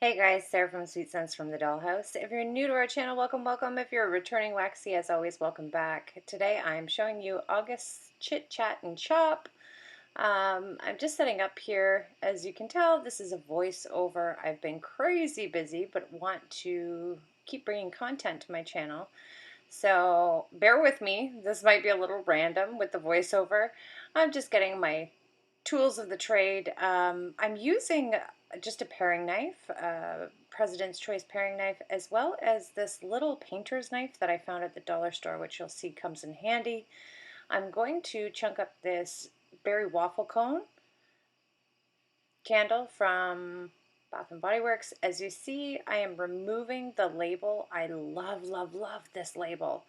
Hey guys, Sarah from Sweet Sense from the Dollhouse. If you're new to our channel, welcome, welcome. If you're a returning waxy, as always, welcome back. Today I'm showing you August's Chit Chat and Chop. I'm just setting up here. As you can tell, this is a voiceover. I've been crazy busy, but want to keep bringing content to my channel. So bear with me. This might be a little random with the voiceover. I'm just getting my tools of the trade. I'm using just a paring knife, President's Choice paring knife, as well as this little painter's knife that I found at the dollar store, which you'll see comes in handy. I'm going to chunk up this berry waffle cone candle from Bath and Body Works. As you see, I am removing the label. I love, love, love this label.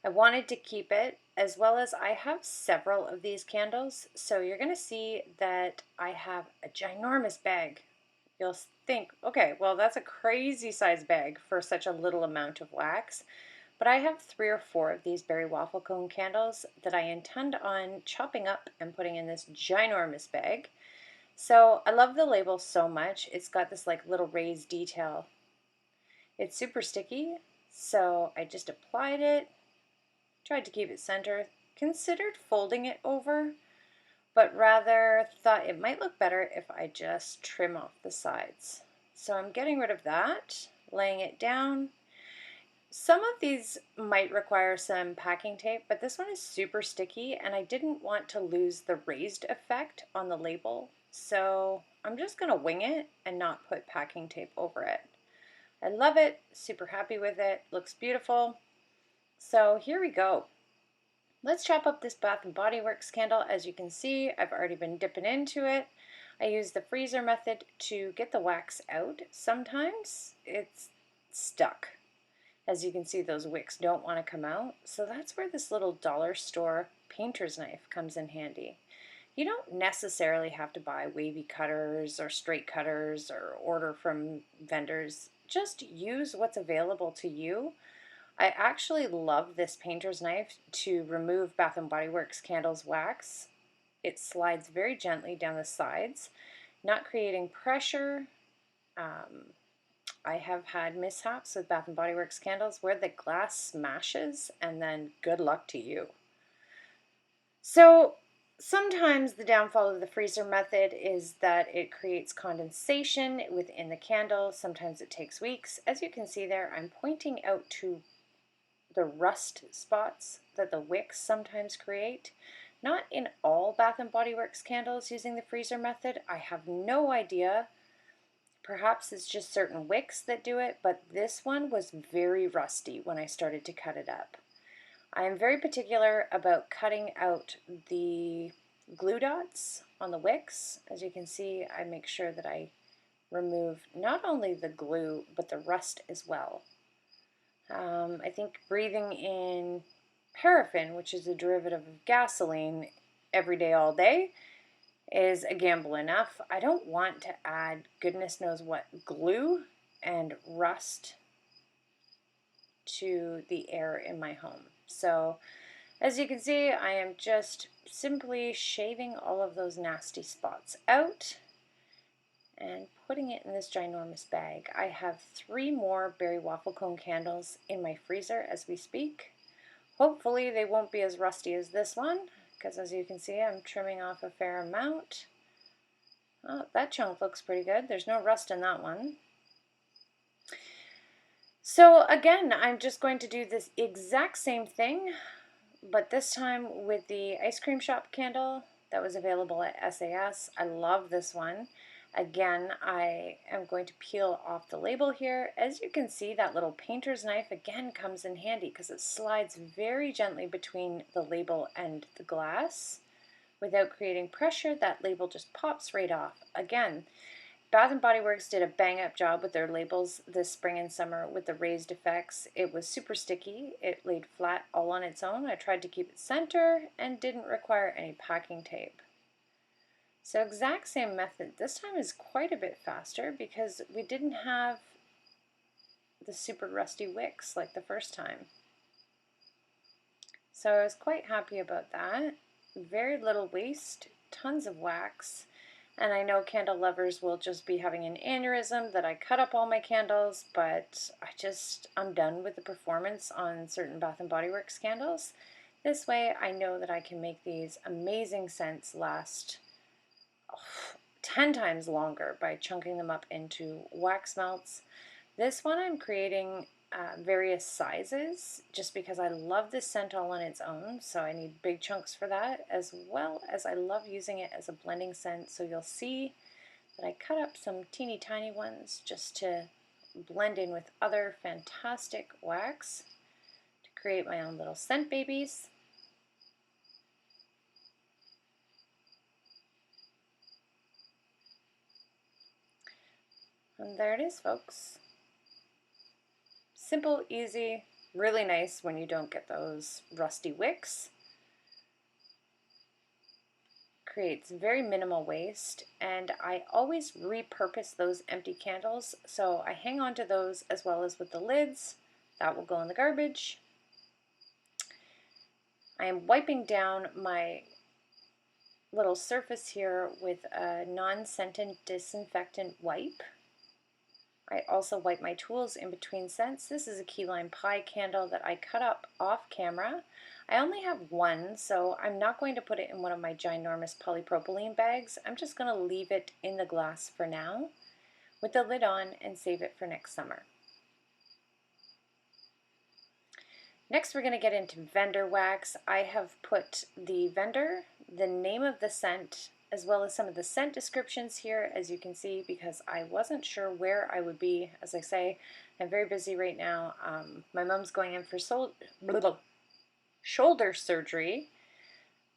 I wanted to keep it, as well as I have several of these candles, so you're going to see that I have a ginormous bag. You'll think, okay, well that's a crazy size bag for such a little amount of wax, but I have 3 or 4 of these berry waffle cone candles that I intend on chopping up and putting in this ginormous bag. So I love the label so much. It's got this like little raised detail. It's super sticky, so I just applied it. Tried to keep it centered, considered folding it over, but rather thought it might look better if I just trim off the sides. So I'm getting rid of that, laying it down. Some of these might require some packing tape, but this one is super sticky and I didn't want to lose the raised effect on the label. So I'm just going to wing it and not put packing tape over it. I love it, super happy with it, looks beautiful. So here we go. Let's chop up this Bath and Body Works candle. As you can see, I've already been dipping into it. I use the freezer method to get the wax out. Sometimes it's stuck. As you can see, those wicks don't want to come out. So that's where this little dollar store painter's knife comes in handy. You don't necessarily have to buy wavy cutters or straight cutters or order from vendors. Just use what's available to you. I actually love this painter's knife to remove Bath and Body Works candles wax. It slides very gently down the sides, not creating pressure. I have had mishaps with Bath and Body Works candles where the glass smashes and then good luck to you. So sometimes the downfall of the freezer method is that it creates condensation within the candle. Sometimes it takes weeks. As you can see there, I'm pointing out to the rust spots that the wicks sometimes create. Not in all Bath and Body Works candles using the freezer method. I have no idea. Perhaps it's just certain wicks that do it, but this one was very rusty when I started to cut it up. I am very particular about cutting out the glue dots on the wicks. As you can see, I make sure that I remove not only the glue, but the rust as well. I think breathing in paraffin, which is a derivative of gasoline, every day, all day, is a gamble enough. I don't want to add goodness knows what glue and rust to the air in my home. So as you can see, I am just simply shaving all of those nasty spots out and putting it in this ginormous bag. I have 3 more berry waffle cone candles in my freezer as we speak. Hopefully they won't be as rusty as this one, because as you can see, I'm trimming off a fair amount. Oh, that chunk looks pretty good. There's no rust in that one. So again, I'm just going to do this exact same thing, but this time with the ice cream shop candle that was available at SAS. I love this one. Again, I am going to peel off the label here. As you can see, that little painter's knife again comes in handy because it slides very gently between the label and the glass. Without creating pressure, that label just pops right off. Again, Bath and Body Works did a bang-up job with their labels this spring and summer with the raised effects. It was super sticky. It laid flat all on its own. I tried to keep it center and didn't require any packing tape. So exact same method. This time is quite a bit faster because we didn't have the super rusty wicks like the first time. So I was quite happy about that. Very little waste, tons of wax. And I know candle lovers will just be having an aneurysm that I cut up all my candles, but I'm done with the performance on certain Bath and Body Works candles. This way I know that I can make these amazing scents last 10 times longer by chunking them up into wax melts. This one I'm creating various sizes just because I love this scent all on its own, so I need big chunks for that, as well as I love using it as a blending scent. So you'll see that I cut up some teeny tiny ones just to blend in with other fantastic wax to create my own little scent babies. And there it is, folks. Simple, easy, really nice when you don't get those rusty wicks. Creates very minimal waste, and I always repurpose those empty candles, so I hang on to those as well as with the lids. That will go in the garbage. I am wiping down my little surface here with a non-scented disinfectant wipe. I also wipe my tools in between scents. This is a key lime pie candle that I cut up off camera. I only have one, so I'm not going to put it in one of my ginormous polypropylene bags. I'm just going to leave it in the glass for now with the lid on and save it for next summer. Next, we're going to get into vendor wax. I have put the vendor, the name of the scent, as well as some of the scent descriptions here, as you can see, because I wasn't sure where I would be. As I say, I'm very busy right now. My mom's going in for shoulder surgery,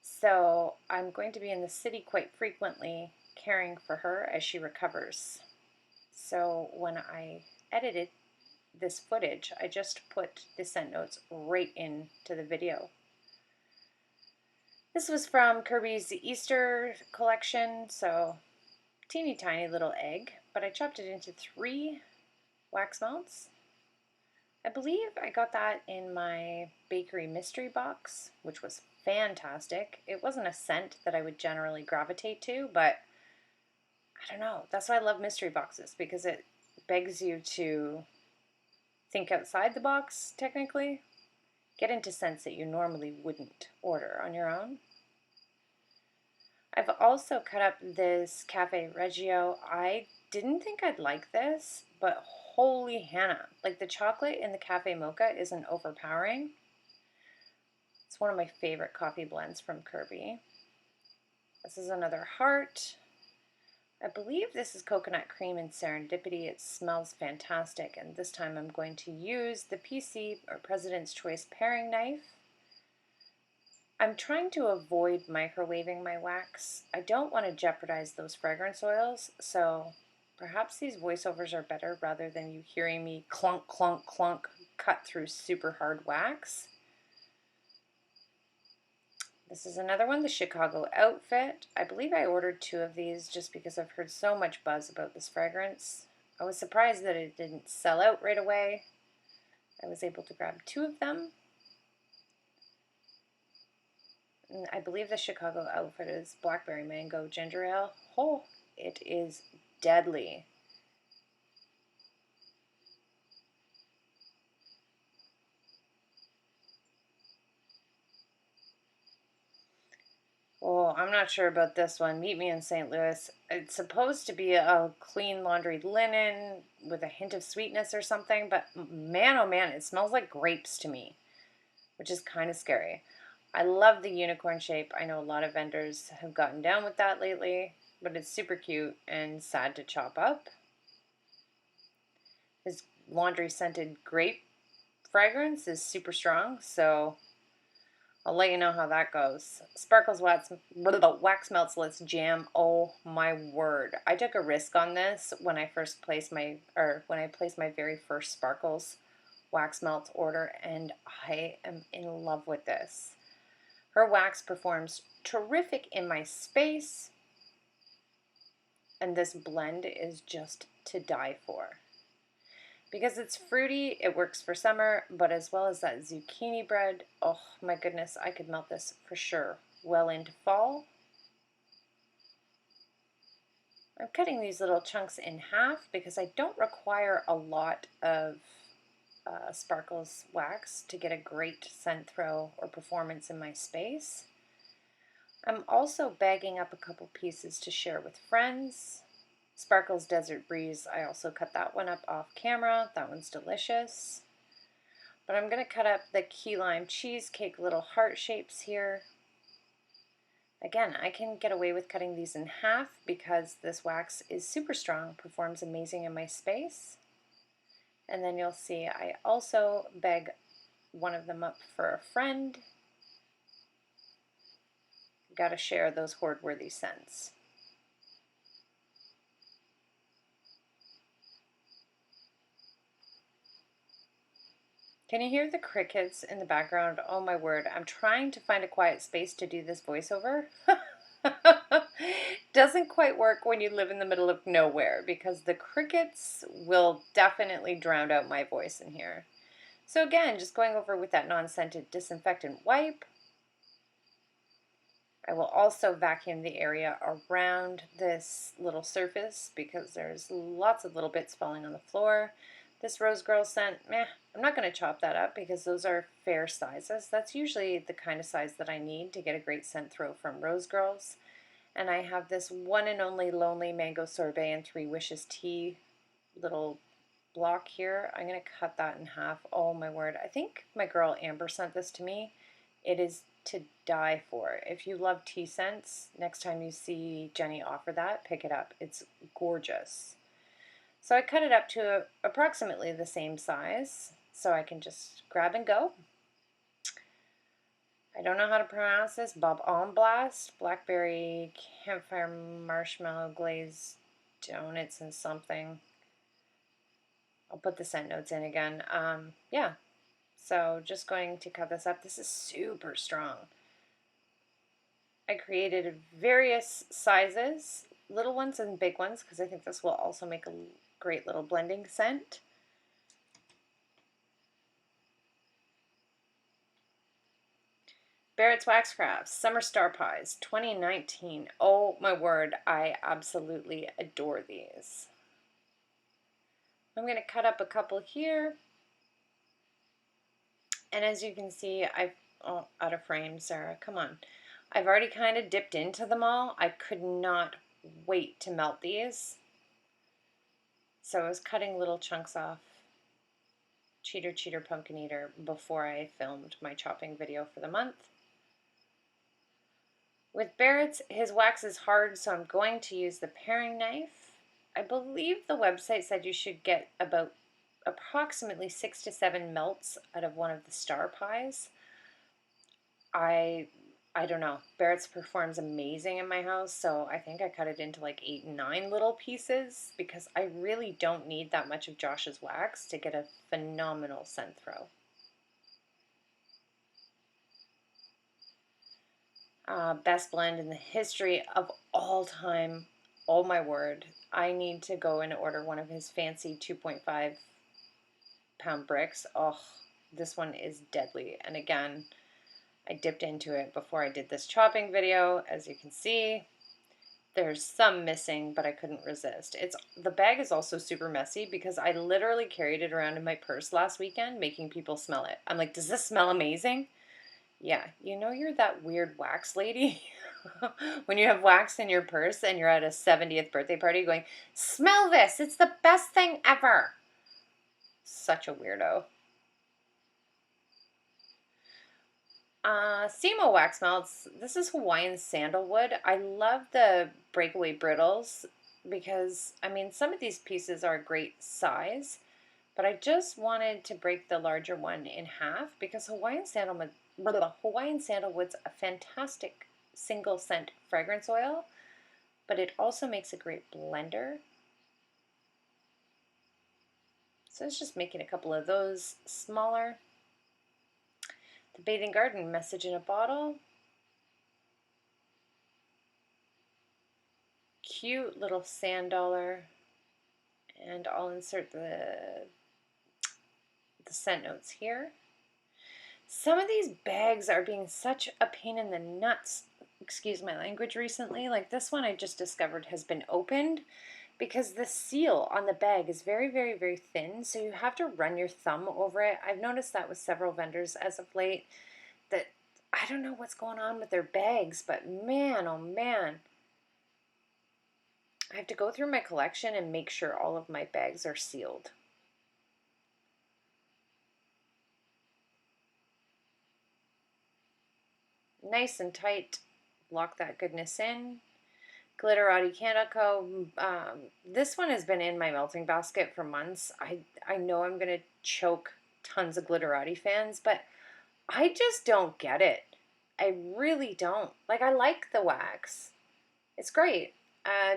so I'm going to be in the city quite frequently caring for her as she recovers. So when I edited this footage, I just put the scent notes right into the video. This was from Kirby's Easter collection, so teeny tiny little egg, but I chopped it into 3 wax melts. I believe I got that in my bakery mystery box, which was fantastic. It wasn't a scent that I would generally gravitate to, but I don't know. That's why I love mystery boxes, because it begs you to think outside the box, technically. Get into scents that you normally wouldn't order on your own. I've also cut up this Cafe Reggio. I didn't think I'd like this, but holy Hannah. Like, the chocolate in the Cafe Mocha isn't overpowering. It's one of my favorite coffee blends from Kirby. This is another heart. I believe this is coconut cream and serendipity. It smells fantastic, and this time I'm going to use the PC, or President's Choice paring knife. I'm trying to avoid microwaving my wax. I don't want to jeopardize those fragrance oils, so perhaps these voiceovers are better rather than you hearing me clunk, clunk, clunk, cut through super hard wax. This is another one, the Chicago Outfit. I believe I ordered 2 of these just because I've heard so much buzz about this fragrance. I was surprised that it didn't sell out right away. I was able to grab 2 of them. And I believe the Chicago Outfit is Blackberry Mango Ginger Ale. Oh, it is deadly. Oh, I'm not sure about this one. Meet Me in St. Louis. It's supposed to be a clean laundry linen with a hint of sweetness or something, but man, oh man, it smells like grapes to me, which is kind of scary. I love the unicorn shape. I know a lot of vendors have gotten down with that lately, but it's super cute and sad to chop up. This laundry scented grape fragrance is super strong, so I'll let you know how that goes. Sparkles wax melts. Let's jam. Oh my word! I took a risk on this when I placed my very first Sparkles wax melt order, and I am in love with this. Her wax performs terrific in my space, and this blend is just to die for. Because it's fruity, it works for summer, but as well as that zucchini bread, oh my goodness, I could melt this for sure well into fall. I'm cutting these little chunks in half because I don't require a lot of Sparkles wax to get a great scent throw or performance in my space. I'm also bagging up a couple pieces to share with friends. Sparkles Desert Breeze, I also cut that one up off camera. That one's delicious. But I'm going to cut up the key lime cheesecake little heart shapes here. Again, I can get away with cutting these in half because this wax is super strong, performs amazing in my space. And then you'll see I also bag one of them up for a friend. Got to share those hoard-worthy scents. Can you hear the crickets in the background? Oh my word, I'm trying to find a quiet space to do this voiceover. Doesn't quite work when you live in the middle of nowhere because the crickets will definitely drown out my voice in here. So again, just going over with that non-scented disinfectant wipe. I will also vacuum the area around this little surface because there's lots of little bits falling on the floor. This Rose Girl scent, I'm not going to chop that up because those are fair sizes. That's usually the kind of size that I need to get a great scent throw from Rose Girls. And I have this one and only Lonely Mango Sorbet and Three Wishes tea little block here. I'm going to cut that in half. Oh my word. I think my girl Amber sent this to me. It is to die for. If you love tea scents, next time you see Jenny offer that, pick it up. It's gorgeous. So I cut it up to approximately the same size so I can just grab and go. I don't know how to pronounce this. Bob on Blast, blackberry, campfire, marshmallow, glazed donuts, and something. I'll put the scent notes in again. Yeah, so just going to cut this up. This is super strong. I created various sizes, little ones and big ones, because I think this will also make a great little blending scent. Barrett's Wax Crafts Summer Star Pies 2019. Oh my word, I absolutely adore these. I'm going to cut up a couple here. And as you can see, out of frame, Sarah, come on. I've already kind of dipped into them all. I could not wait to melt these. So I was cutting little chunks off Cheater Cheater Pumpkin Eater before I filmed my chopping video for the month. With Barrett's, his wax is hard, so I'm going to use the paring knife. I believe the website said you should get about approximately 6 to 7 melts out of one of the star pies. I don't know. Barrett's performs amazing in my house, so I think I cut it into like 8 and 9 little pieces because I really don't need that much of Josh's wax to get a phenomenal scent throw. Best blend in the history of all time. Oh my word. I need to go and order one of his fancy 2.5-pound bricks. Oh, this one is deadly. And again, I dipped into it before I did this chopping video. As you can see, there's some missing, but I couldn't resist. The bag is also super messy because I literally carried it around in my purse last weekend, making people smell it. I'm like, does this smell amazing? Yeah, you know you're that weird wax lady when you have wax in your purse and you're at a 70th birthday party going, smell this, it's the best thing ever. Such a weirdo. Simo wax melts. This is Hawaiian sandalwood. I love the breakaway brittles because, I mean, some of these pieces are a great size, but I just wanted to break the larger one in half because Hawaiian sandalwood's a fantastic single scent fragrance oil, but it also makes a great blender. So it's just making a couple of those smaller. The Bathing Garden Message in a Bottle. Cute little sand dollar. And I'll insert the scent notes here. Some of these bags are being such a pain in the nuts excuse my language, recently. Like this one I just discovered has been opened because the seal on the bag is very, very, very thin, so you have to run your thumb over it. I've noticed that with several vendors as of late, that I don't know what's going on with their bags, but man, oh man, I have to go through my collection and make sure all of my bags are sealed. Nice and tight, lock that goodness in. Glitterati Candleco. This one has been in my melting basket for months. I know I'm gonna choke tons of Glitterati fans, but I just don't get it. I really don't. Like, I like the wax. It's great.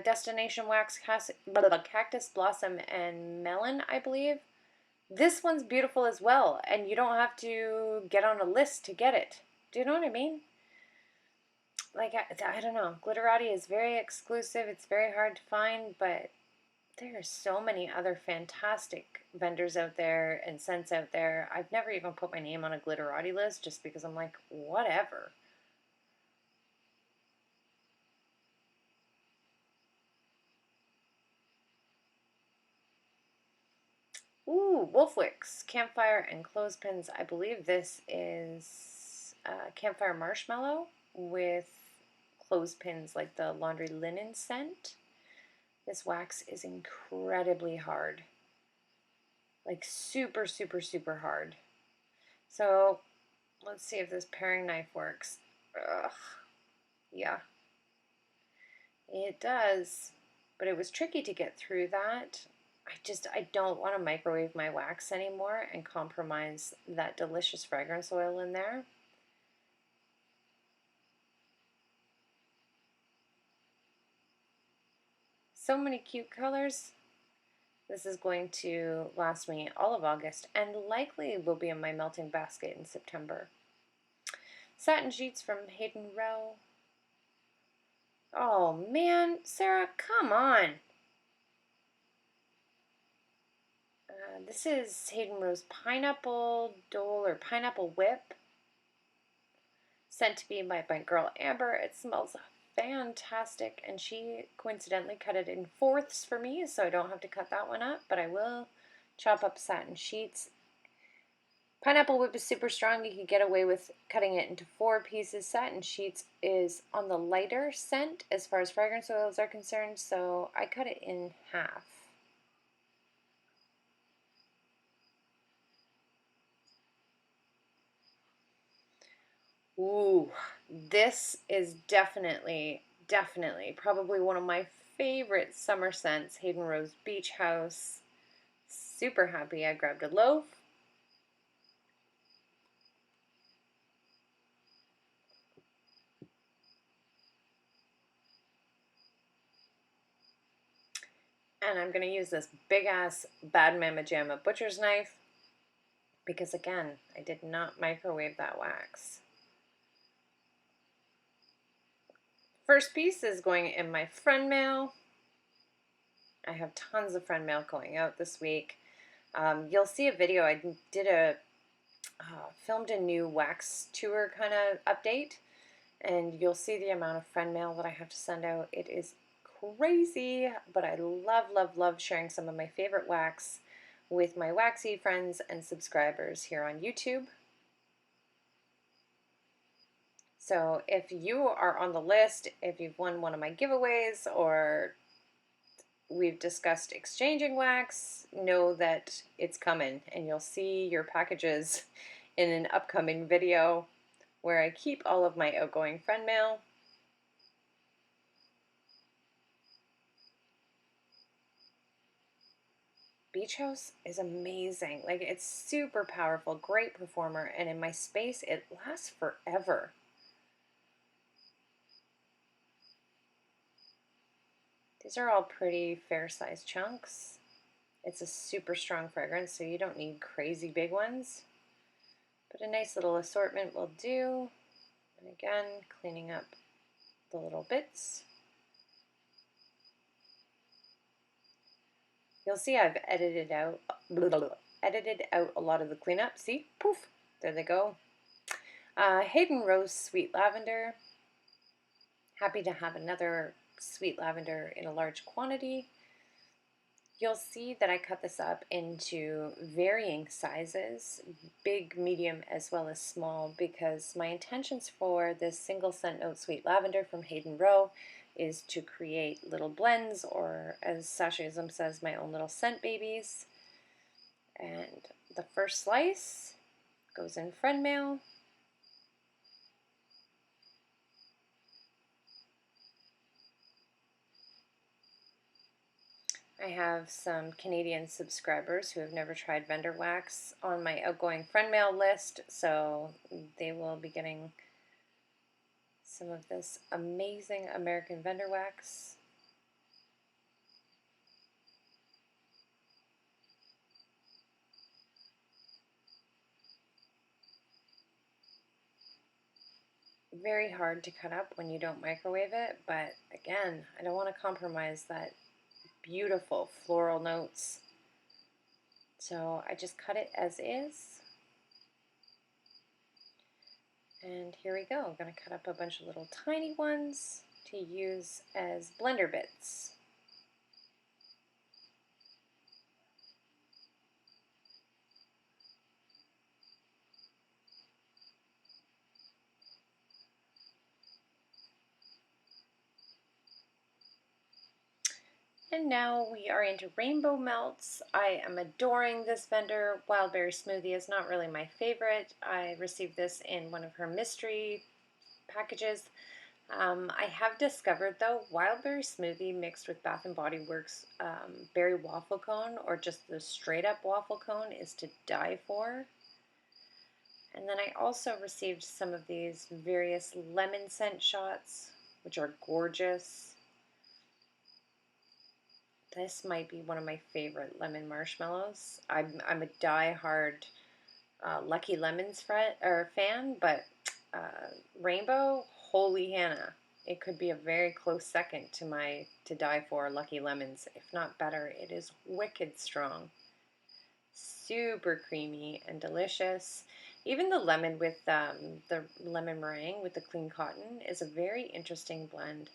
Destination Wax Cactus Blossom and Melon, I believe. This one's beautiful as well, and you don't have to get on a list to get it. Do you know what I mean? Like, I don't know. Glitterati is very exclusive. It's very hard to find, but there are so many other fantastic vendors out there and scents out there. I've never even put my name on a Glitterati list just because I'm like, whatever. Ooh, Wolfwicks, Campfire and Clothespins. I believe this is Campfire Marshmallow with clothespins, like the laundry linen scent. This wax is incredibly hard. Like super, super, super hard. So let's see if this paring knife works. Ugh. Yeah, it does. But it was tricky to get through that. I don't want to microwave my wax anymore and compromise that delicious fragrance oil in there. So many cute colors. This is going to last me all of August and likely will be in my melting basket in September. Satin sheets from Hayden Rowe. Oh man, Sarah, come on. This is Hayden Rowe's Pineapple Dole or Pineapple Whip, sent to me by my girl Amber. It smells fantastic, and she coincidentally cut it in fourths for me, so I don't have to cut that one up, but I will chop up satin sheets. Pineapple Whip is super strong. You can get away with cutting it into 4 pieces. Satin Sheets is on the lighter scent as far as fragrance oils are concerned, so I cut it in half. Ooh, this is definitely, definitely, probably one of my favorite summer scents, Hayden Rose Beach House. Super happy I grabbed a loaf. And I'm going to use this big ass Bad Mama Jamma butcher's knife because, again, I did not microwave that wax. First piece is going in my friend mail. I have tons of friend mail going out this week. You'll see a video. I did filmed a new wax tour kind of update, and you'll see the amount of friend mail that I have to send out. It is crazy, but I love, love, love sharing some of my favorite wax with my waxy friends and subscribers here on YouTube. So if you are on the list, if you've won one of my giveaways, or we've discussed exchanging wax, know that it's coming, and you'll see your packages in an upcoming video where I keep all of my outgoing friend mail. Beach House is amazing. Like, it's super powerful, great performer, and in my space, it lasts forever. These are all pretty fair-sized chunks. It's a super strong fragrance, so you don't need crazy big ones. But a nice little assortment will do. And again, cleaning up the little bits. You'll see I've edited out a lot of the cleanup. See? Poof! There they go. Hayden Rose Sweet Lavender. Happy to have another sweet lavender in a large quantity. You'll see that I cut this up into varying sizes, big, medium, as well as small, because my intentions for this single scent note sweet lavender from Hayden Rowe is to create little blends, or as Sashism says, my own little scent babies. And the first slice goes in friend mail. I have some Canadian subscribers who have never tried vendor wax on my outgoing friend mail list, so they will be getting some of this amazing American vendor wax. Very hard to cut up when you don't microwave it, but again, I don't want to compromise that beautiful floral notes. So I just cut it as is. And here we go. I'm going to cut up a bunch of little tiny ones to use as blender bits. And now we are into rainbow melts. I am adoring this vendor. Wildberry Smoothie is not really my favorite. I received this in one of her mystery packages. I have discovered though, Wildberry Smoothie mixed with Bath & Body Works berry waffle cone, or just the straight up waffle cone, is to die for. And then I also received some of these various lemon scent shots, which are gorgeous. This might be one of my favorite lemon marshmallows. I'm a die-hard Lucky Lemons fan, but Rainbow, holy Hannah. It could be a very close second to my to die for Lucky Lemons, if not better. It is wicked strong. Super creamy and delicious. Even the lemon with the lemon meringue with the clean cotton is a very interesting blend.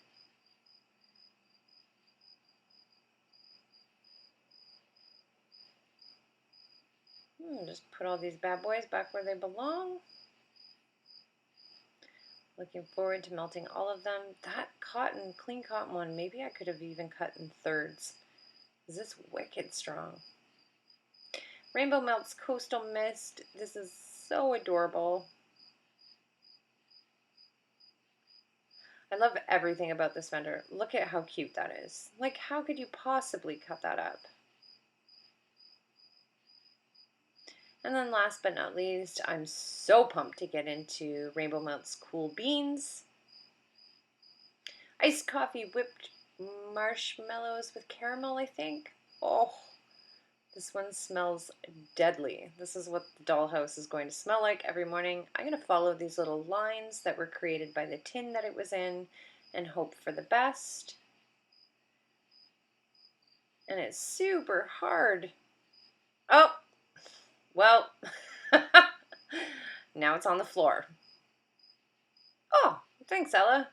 Just put all these bad boys back where they belong. Looking forward to melting all of them. That cotton, clean cotton one, maybe I could have even cut in thirds. This is wicked strong. Rainbow Melts Coastal Mist. This is so adorable. I love everything about this vendor. Look at how cute that is. Like, how could you possibly cut that up? And then last but not least, I'm so pumped to get into Rainbow Melts Cool Beans. Iced coffee whipped marshmallows with caramel, I think. Oh, this one smells deadly. This is what the dollhouse is going to smell like every morning. I'm going to follow these little lines that were created by the tin that it was in and hope for the best. And it's super hard. Oh, well, now it's on the floor. Oh, thanks, Ella.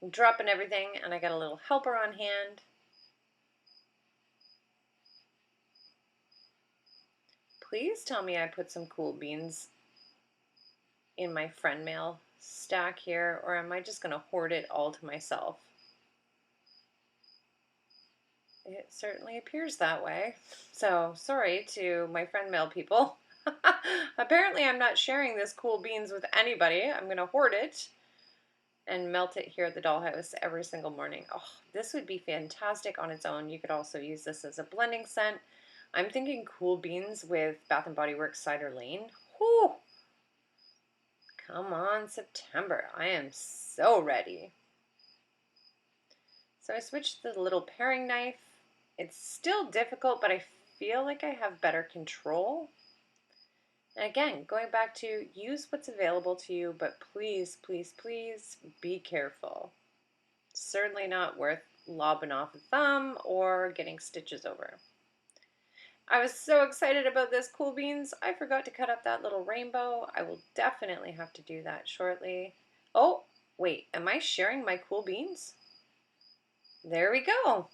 I'm dropping everything, and I got a little helper on hand. Please tell me I put some cool beans in my friend mail stack here, or am I just going to hoard it all to myself? It certainly appears that way. So, sorry to my friend mail people. Apparently, I'm not sharing this cool beans with anybody. I'm going to hoard it and melt it here at the dollhouse every single morning. Oh, this would be fantastic on its own. You could also use this as a blending scent. I'm thinking cool beans with Bath & Body Works Cider Lane. Whew! Come on, September. I am so ready. So I switched to the little paring knife. It's still difficult, but I feel like I have better control. And again, going back to use what's available to you, but please, please, please be careful. Certainly not worth lobbing off a thumb or getting stitches over. I was so excited about this cool beans, I forgot to cut up that little rainbow. I will definitely have to do that shortly. Oh, Wait, am I sharing my cool beans? There we go.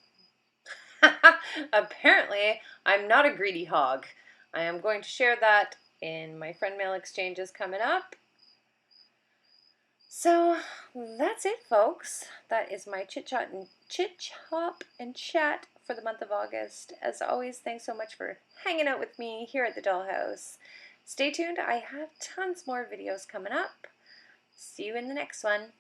Apparently, I'm not a greedy hog. I am going to share that in my friend mail exchanges coming up. So that's it, folks. That is my chit chop and chat for the month of August. As always, thanks so much for hanging out with me here at the Dollhouse. Stay tuned. I have tons more videos coming up. See you in the next one.